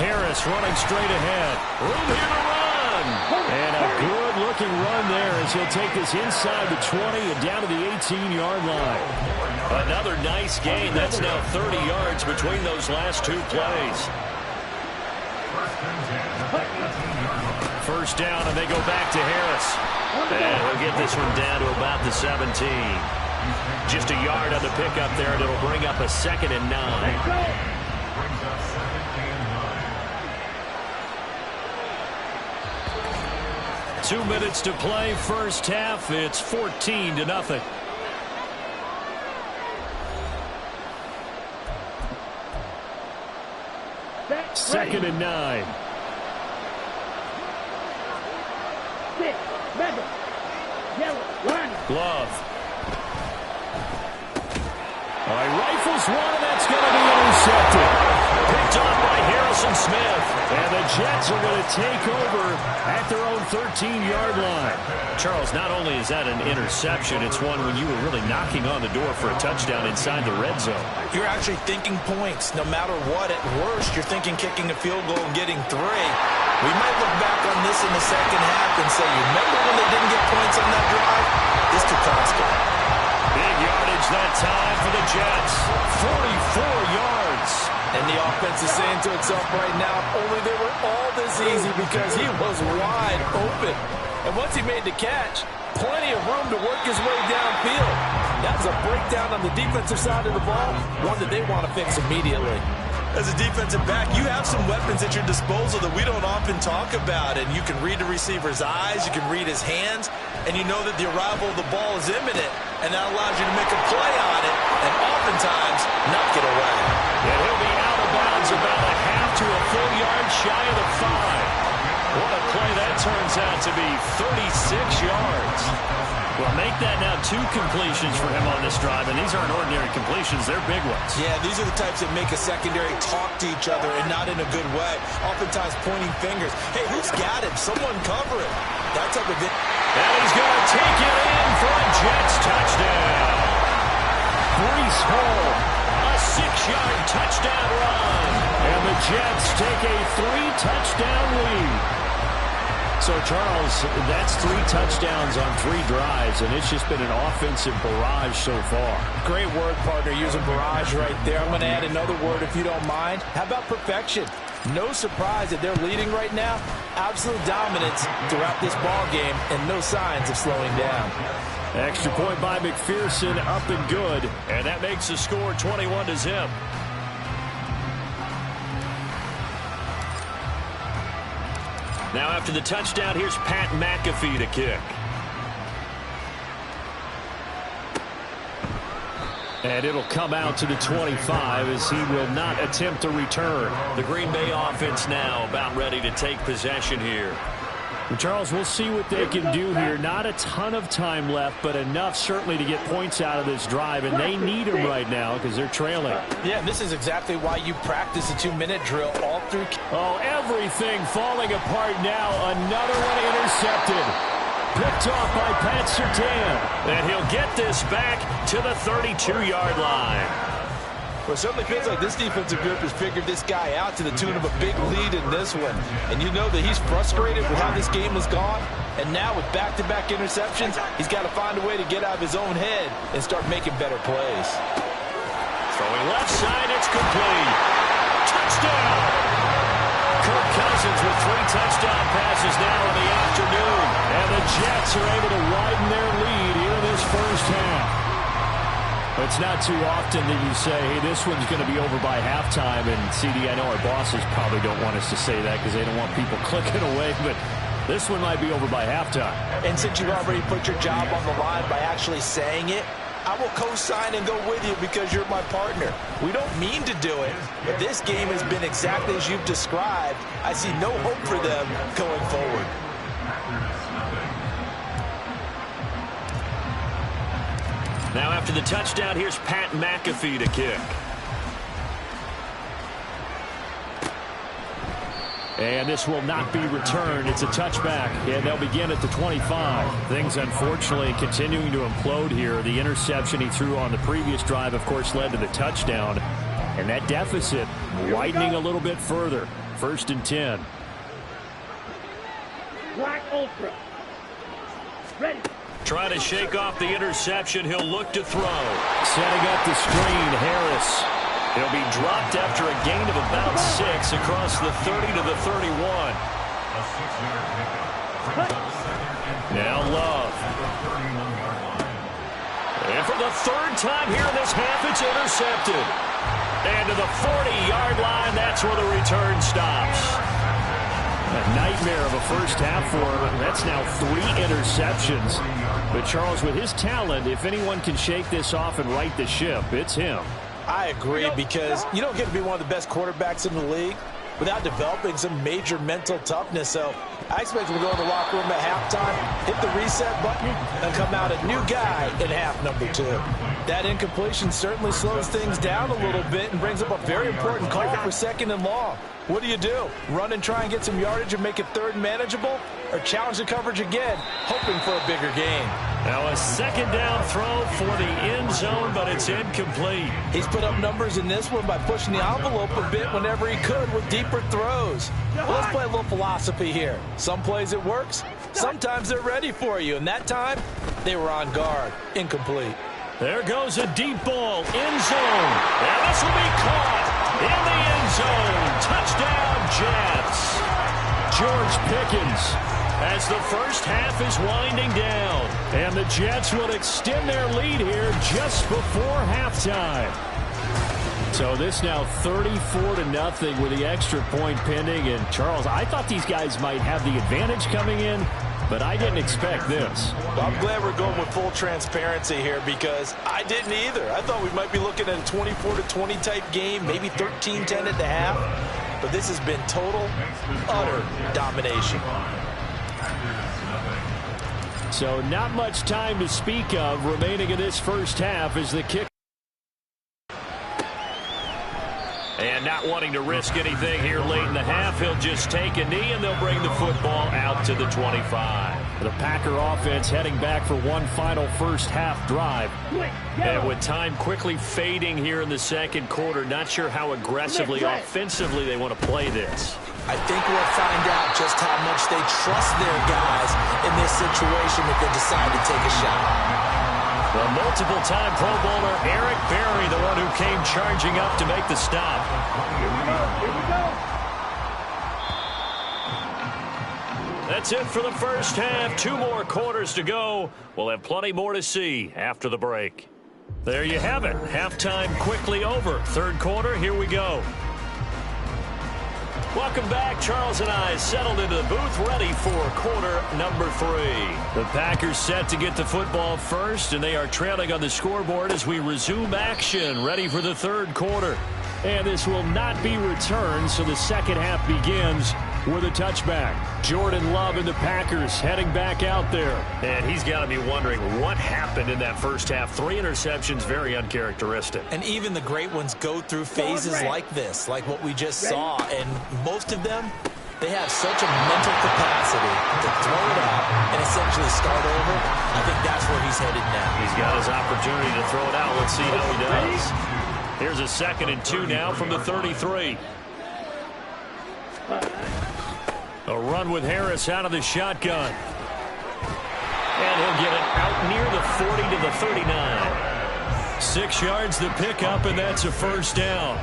Harris running straight ahead. Room here to run. And a good-looking run there as he'll take this inside the 20 and down to the 18-yard line. Another nice gain. That's now 30 yards between those last 2 plays. First down, and they go back to Harris. And he'll get this one down to about the 17. Just a yard on the pickup there, and it'll bring up a 2nd and 9. 2 minutes to play, first half. It's 14-0. Second and 9. Glove. All right, rifles one, and that's going to be intercepted. Picked off by Harrison Smith. And the Jets are going to take over at their own 13-yard line. Charles, not only is that an interception, it's one when you were really knocking on the door for a touchdown inside the red zone. You're actually thinking points. No matter what, at worst, you're thinking kicking a field goal and getting 3. We might look back on this in the second half and say, you remember when they didn't get points on that drive? This could cost them. Big yardage that time for the Jets. 44 yards. And the offense is saying to itself right now, only they were all this easy because he was wide open. And once he made the catch, plenty of room to work his way downfield. That's a breakdown on the defensive side of the ball, one that they want to fix immediately. As a defensive back, you have some weapons at your disposal that we don't often talk about. And you can read the receiver's eyes, you can read his hands, and you know that the arrival of the ball is imminent. And that allows you to make a play on it and oftentimes knock it away. And he'll be out of bounds about a half to a full yard shy of the 5. What a play that turns out to be, 36 yards. Well, make that now 2 completions for him on this drive, and these aren't ordinary completions. They're big ones. Yeah, these are the types that make a secondary talk to each other and not in a good way, oftentimes pointing fingers. Hey, who's got him? Someone cover it. That type of thing. And he's going to take it in for a Jets touchdown. Breece Hall, a 6-yard touchdown run. And the Jets take a 3-touchdown lead. So, Charles, that's 3 touchdowns on 3 drives, and it's just been an offensive barrage so far. Great word, partner, using barrage right there. I'm going to add another word if you don't mind. How about perfection? No surprise that they're leading right now. Absolute dominance throughout this ball game, and no signs of slowing down. Extra point by McPherson, up and good. And that makes the score 21-0. Now after the touchdown, here's Pat McAfee to kick. And it'll come out to the 25 as he will not attempt to return. The Green Bay offense now about ready to take possession here. Well, Charles, we'll see what they can do here. Not a ton of time left, but enough certainly to get points out of this drive, and they need them right now because they're trailing. Yeah, this is exactly why you practice a 2-minute drill all through. Oh, everything falling apart now. Another one intercepted. Picked off by Pat Surtain. And he'll get this back to the 32-yard line. Well, it certainly feels like this defensive group has figured this guy out to the tune of a big lead in this one. And you know that he's frustrated with how this game has gone. And now with back-to-back interceptions, he's got to find a way to get out of his own head and start making better plays. Throwing left side, it's complete. Touchdown! Kirk Cousins with 3 touchdown passes now in the afternoon. And the Jets are able to widen their lead here in this first half. It's not too often that you say, hey, this one's going to be over by halftime. And, CD, I know our bosses probably don't want us to say that because they don't want people clicking away. But this one might be over by halftime. And since you've already put your job on the line by actually saying it, I will co-sign and go with you because you're my partner. We don't mean to do it, but this game has been exactly as you've described. I see no hope for them going forward. Now after the touchdown, here's Pat McAfee to kick. And this will not be returned. It's a touchback, and they'll begin at the 25. Things, unfortunately, continuing to implode here. The interception he threw on the previous drive, of course, led to the touchdown. And that deficit widening a little bit further. 1st and 10. Black Ultra. Ready. Trying to shake off the interception. He'll look to throw. Setting up the screen, Harris. He'll be dropped after a gain of about 6 across the 30 to the 31. Now Love. And for the 3rd time here in this half, it's intercepted. And to the 40-yard line, that's where the return stops. A nightmare of a first half for him. That's now 3 interceptions. But Charles, with his talent, if anyone can shake this off and right the ship, it's him. I agree, because you don't get to be one of the best quarterbacks in the league without developing some major mental toughness. So I expect him to go in the locker room at halftime, hit the reset button, and come out a new guy in half number 2. That incompletion certainly slows things down a little bit and brings up a very important call for 2nd and long. What do? Run and try and get some yardage and make it 3rd and manageable? Or challenge the coverage again, hoping for a bigger gain? Now a 2nd down throw for the end zone, but it's incomplete. He's put up numbers in this one by pushing the envelope a bit whenever he could with deeper throws. Well, let's play a little philosophy here. Some plays it works, sometimes they're ready for you, and that time they were on guard. Incomplete. There goes a deep ball, end zone, and this will be caught in the end zone. Touchdown, Jets. George Pickens, as the first half is winding down, and the Jets will extend their lead here just before halftime. So this now 34-0 with the extra point pending. And Charles, I thought these guys might have the advantage coming in, but I didn't expect this. Well, I'm glad we're going with full transparency here because I didn't either. I thought we might be looking at a 24-20 type game, maybe 13-10 at the half. But this has been total, utter domination. So not much time to speak of remaining in this first half as the kick. And not wanting to risk anything here late in the half, he'll just take a knee and they'll bring the football out to the 25. The Packer offense heading back for one final first half drive. And with time quickly fading here in the second quarter, not sure how aggressively, offensively they want to play this. I think we'll find out just how much they trust their guys in this situation if they decide to take a shot. The multiple-time Pro Bowler Eric Berry, the one who came charging up to make the stop. Here we go. That's it for the first half. 2 more quarters to go. We'll have plenty more to see after the break. There you have it. Halftime quickly over. Third quarter, here we go. Welcome back. Charles and I settled into the booth, ready for quarter number 3. The Packers set to get the football first, and they are trailing on the scoreboard as we resume action, ready for the third quarter. And this will not be returned, so the second half begins with a touchback. Jordan Love and the Packers heading back out there. And he's got to be wondering what happened in that first half. 3 interceptions, very uncharacteristic. And even the great ones go through phases like this, like what we just saw. And most of them, they have such a mental capacity to throw it out and essentially start over. I think that's where he's headed now. He's got his opportunity to throw it out. Let's see how he does. Here's a 2nd and 2 now from the 33. A run with Harris out of the shotgun. And he'll get it out near the 40 to the 39. 6 yards the pickup, and that's a first down.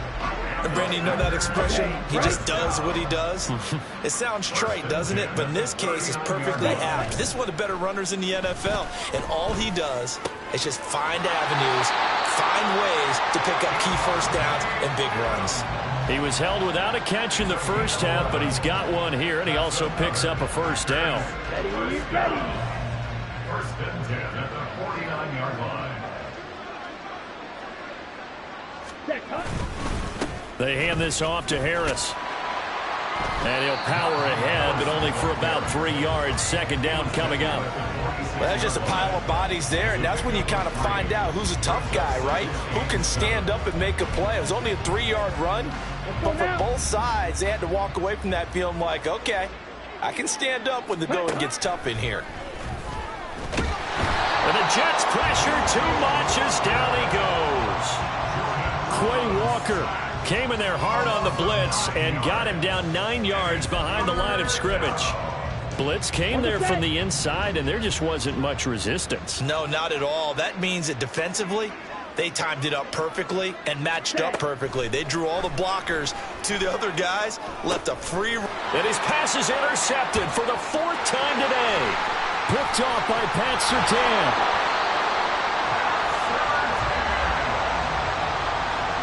And Brandon, you know that expression? He just does what he does. It sounds trite, doesn't it? But in this case, it's perfectly apt. This is one of the better runners in the NFL. And all he does is just find avenues, find ways to pick up key first downs and big runs. He was held without a catch in the first half, but he's got one here, and he also picks up a first down. Ready. First and 10 at the 49-yard line. They hand this off to Harris. And he'll power ahead, but only for about 3 yards. Second down coming up. Well, that's just a pile of bodies there, and that's when you kind of find out who's a tough guy, right? Who can stand up and make a play. It was only a 3-yard run, but for both sides, they had to walk away from that feeling like, okay, I can stand up when the going gets tough in here. And the Jets pressure too much as down he goes. Quay Walker came in there hard on the blitz and got him down 9 yards behind the line of scrimmage. Blitz came there from the inside, and there just wasn't much resistance. No, not at all. That means that defensively, they timed it up perfectly and matched up perfectly. They drew all the blockers to the other guys, left a free. And his pass is intercepted for the 4th time today. Picked off by Pat Surtain.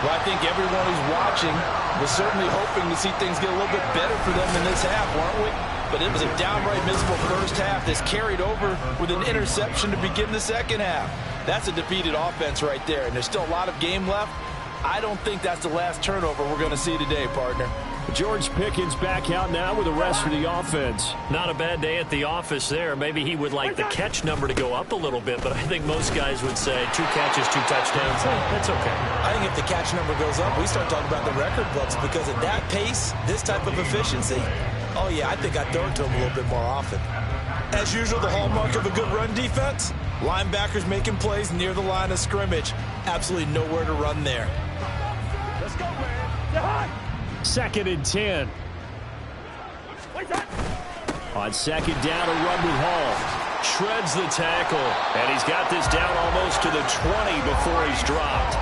Well, I think everyone who's watching was certainly hoping to see things get a little bit better for them in this half, weren't we? But it was a downright miserable first half that's carried over with an interception to begin the second half. That's a defeated offense right there, and there's still a lot of game left. I don't think that's the last turnover we're going to see today, partner. George Pickens back out now with the rest of the offense. Not a bad day at the office there. Maybe he would like the catch number to go up a little bit, but I think most guys would say 2 catches, 2 touchdowns. That's okay. I think if the catch number goes up, we start talking about the record books, because at that pace, this type of efficiency, oh yeah, I think I'd throw it to him a little bit more often. As usual, the hallmark of a good run defense, linebackers making plays near the line of scrimmage. Absolutely nowhere to run there. Let's go, man. They're hot. 2nd and 10. What's that? On second down, a run with Hall. Shreds the tackle, and he's got this down almost to the 20 before he's dropped.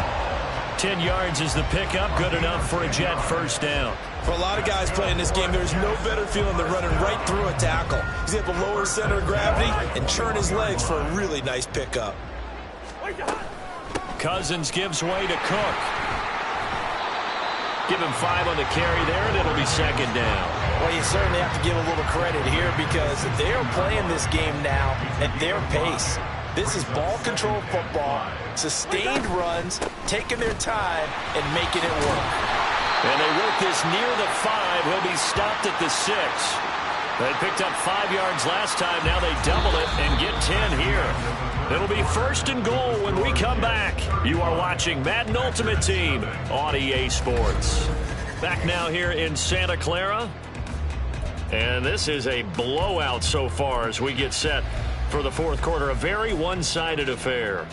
10 yards is the pickup, good enough for a Jet first down. For a lot of guys playing this game, there's no better feeling than running right through a tackle. He's able to lower his center of gravity and churn his legs for a really nice pickup. Cousins gives way to Cook. Give him 5 on the carry there, and it'll be second down. Well, you certainly have to give a little credit here because they're playing this game now at their pace. This is ball control football, sustained runs, taking their time, and making it work. And they work this near the 5. He'll be stopped at the 6. They picked up 5 yards last time. Now they double it and get 10 here. It'll be first and goal when we come back. You are watching Madden Ultimate Team on EA Sports. Back now here in Santa Clara. And this is a blowout so far as we get set for the fourth quarter. A very one-sided affair.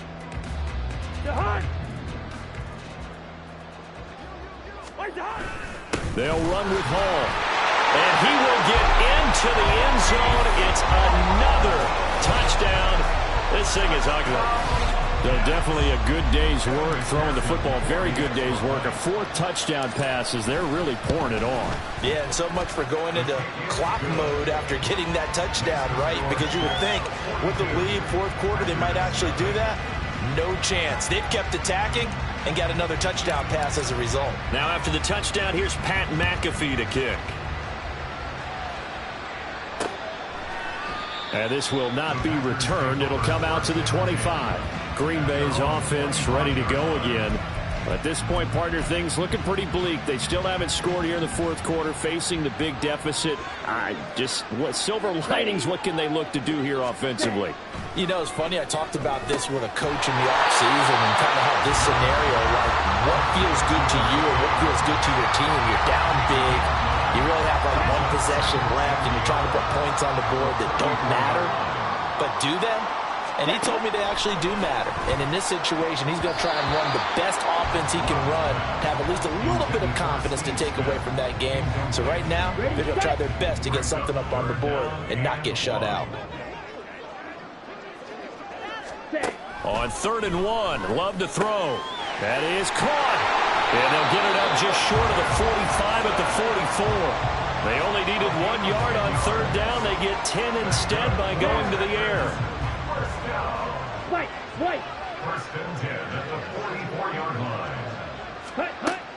They'll run with Hall. And he will get into the end zone. It's another touchdown. This thing is ugly. So definitely a good day's work throwing the football. Very good day's work. A 4th touchdown pass as they're really pouring it on. Yeah, and so much for going into clock mode after getting that touchdown, right? Because you would think with the lead, fourth quarter, they might actually do that. No chance. They've kept attacking and got another touchdown pass as a result. Now after the touchdown, here's Pat McAfee to kick. And this will not be returned. It'll come out to the 25. Green Bay's offense ready to go again. At this point, partner, things looking pretty bleak. They still haven't scored here in the fourth quarter, facing the big deficit. What silver linings, what can they look to do here offensively? You know, it's funny. I talked about this with a coach in the offseason and kind of how this scenario, like what feels good to you or what feels good to your team. You're down big. You really have like one possession left, and you're trying to put points on the board that don't matter. But do them? And he told me they actually do matter. And in this situation, he's going to try and run the best offense he can run, have at least a little bit of confidence to take away from that game. So right now, they're going to try their best to get something up on the board and not get shut out. On 3rd and 1, Love to throw. That is caught. And they'll get it up just short of the 45 at the 44. They only needed 1 yard on 3rd down. They get 10 instead by going to the air. First and 10 at the 44-yard line.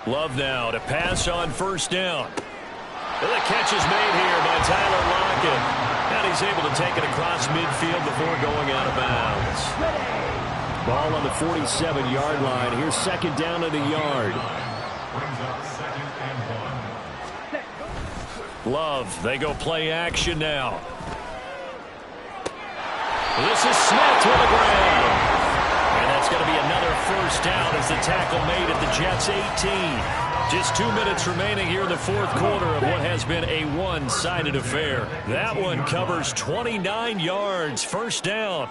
Love now to pass on 1st down. And the catch is made here by Tyler Lockett. And he's able to take it across midfield before going out of bounds. Ball on the 47-yard line. Here's 2nd down at a yard. Brings up 2nd and 1. Love, they go play action now. This is Smith to the ground. And that's going to be another 1st down as the tackle made at the Jets' 18. Just 2 minutes remaining here in the fourth quarter of what has been a one-sided affair. That one covers 29 yards. 1st down.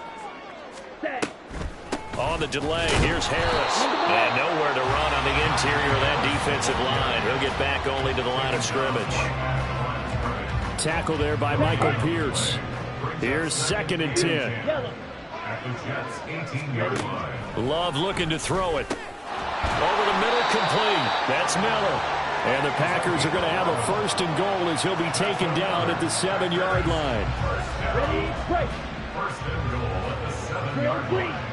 On the delay, here's Harris. And nowhere to run on the interior of that defensive line. He'll get back only to the line of scrimmage. Tackle there by Michael Pierce. Here's 2nd and 10. At the Jets' 18-yard line. Love looking to throw it. Over the middle, complete. That's Miller. And the Packers are going to have a 1st and goal as he'll be taken down at the 7-yard line. First and goal at the 7-yard line.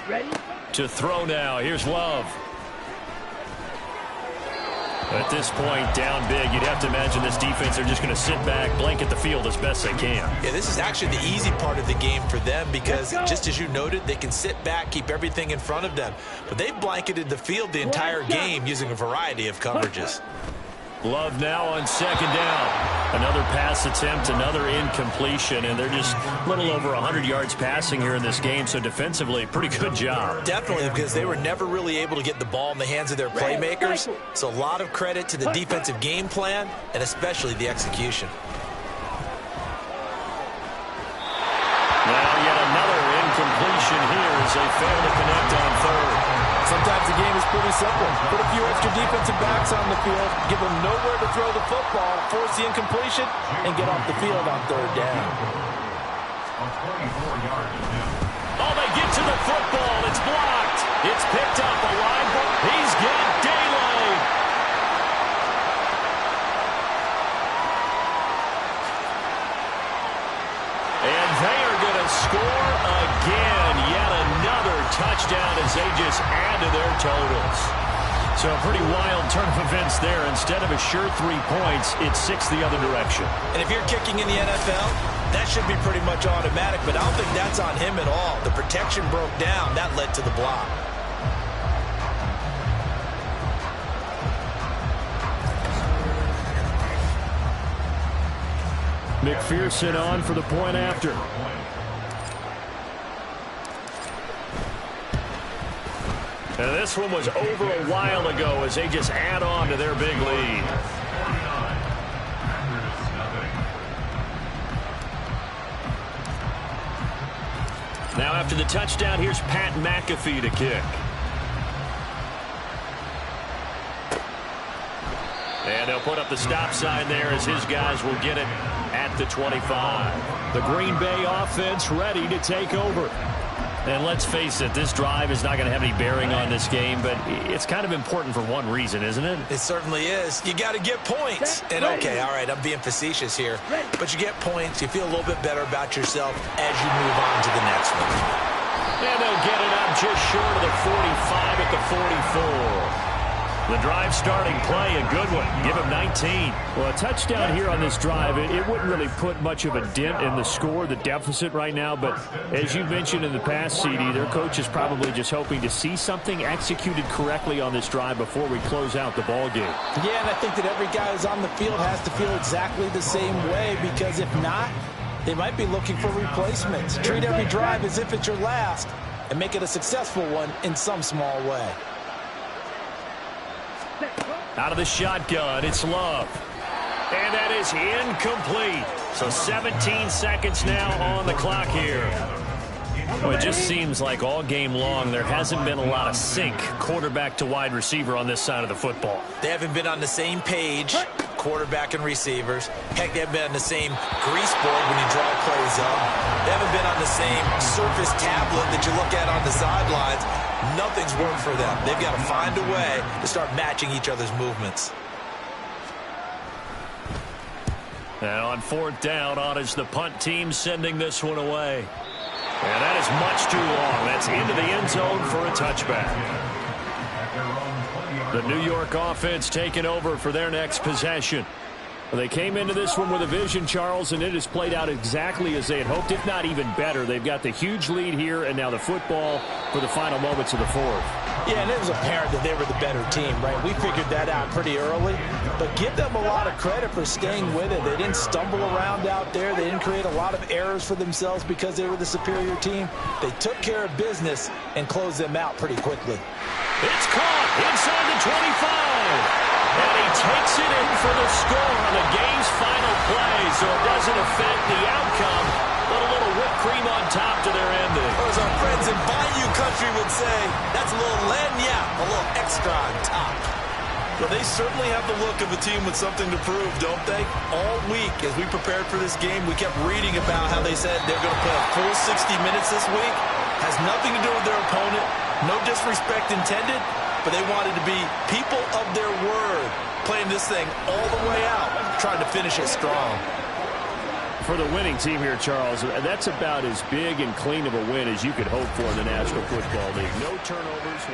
Ready? To throw now. Here's Love. At this point, down big, you'd have to imagine this defense are just going to sit back, blanket the field as best they can. Yeah, this is actually the easy part of the game for them because, just as you noted, they can sit back, keep everything in front of them. But they've blanketed the field the entire game using a variety of coverages. Love now on 2nd down. Another pass attempt, another incompletion, and they're just a little over 100 yards passing here in this game, so defensively, pretty good job. Definitely, because they were never really able to get the ball in the hands of their playmakers, so a lot of credit to the defensive game plan and especially the execution. Now yet another incompletion here as they fail to connect on 3rd. Sometimes the game is pretty simple. Put a few extra defensive backs on the field, give them nowhere to throw the football, force the incompletion, and get off the field on 3rd down. Oh, they get to the football. It's blocked. It's picked up alive. He's got daylight. And they are going to score again. Yet another touchdown as they just add to their totals. So a pretty wild turn of events there. Instead of a sure 3 points, it's 6 the other direction. And if you're kicking in the NFL, that should be pretty much automatic, but I don't think that's on him at all. The protection broke down. That led to the block. McPherson on for the point after. And this one was over a while ago as they just add on to their big lead. Now after the touchdown, here's Pat McAfee to kick. And they'll put up the stop sign there as his guys will get it at the 25. The Green Bay offense ready to take over. And let's face it, this drive is not going to have any bearing on this game, but it's kind of important for one reason, isn't it? It certainly is. You got to get points. And okay, all right, I'm being facetious here, but you get points, you feel a little bit better about yourself as you move on to the next one. And they'll get it up just short of the 45 at the 44. The drive starting play, a good one. Give him 19. Well, a touchdown here on this drive, it wouldn't really put much of a dent in the score, the deficit right now. But as you mentioned in the past, CD, their coach is probably just hoping to see something executed correctly on this drive before we close out the ball game. Yeah, and I think that every guy who's on the field has to feel exactly the same way, because if not, they might be looking for replacements. Treat every drive as if it's your last and make it a successful one in some small way. Out of the shotgun, it's Love. And that is incomplete. So 17 seconds now on the clock here. Well, it just seems like all game long there hasn't been a lot of sync quarterback to wide receiver on this side of the football. They haven't been on the same page, quarterback and receivers. Heck, they haven't been on the same grease board when you draw plays up. They haven't been on the same surface tablet that you look at on the sidelines. Nothing's worked for them. They've got to find a way to start matching each other's movements. And on fourth down, on is the punt team sending this one away. And that is much too long. That's into the end zone for a touchback. The New York offense taking over for their next possession. Well, they came into this one with a vision, Charles, and it has played out exactly as they had hoped, if not even better. They've got the huge lead here, and now the football for the final moments of the fourth. Yeah, and it was apparent that they were the better team, right? We figured that out pretty early, but give them a lot of credit for staying with it. They didn't stumble around out there. They didn't create a lot of errors for themselves because they were the superior team. They took care of business and closed them out pretty quickly. It's caught inside the 25. And he takes it in for the score on the game's final play, so it doesn't affect the outcome, but a little whipped cream on top to their ending. Or as our friends in Bayou Country would say, that's a little lagniappe, a little extra on top. Well, they certainly have the look of a team with something to prove, don't they? All week, as we prepared for this game, we kept reading about how they said they're going to play a full 60 minutes this week. Has nothing to do with their opponent, no disrespect intended, but they wanted to be people of their word, playing this thing all the way out, trying to finish it strong. For the winning team here, Charles, that's about as big and clean of a win as you could hope for in the National Football League. No turnovers.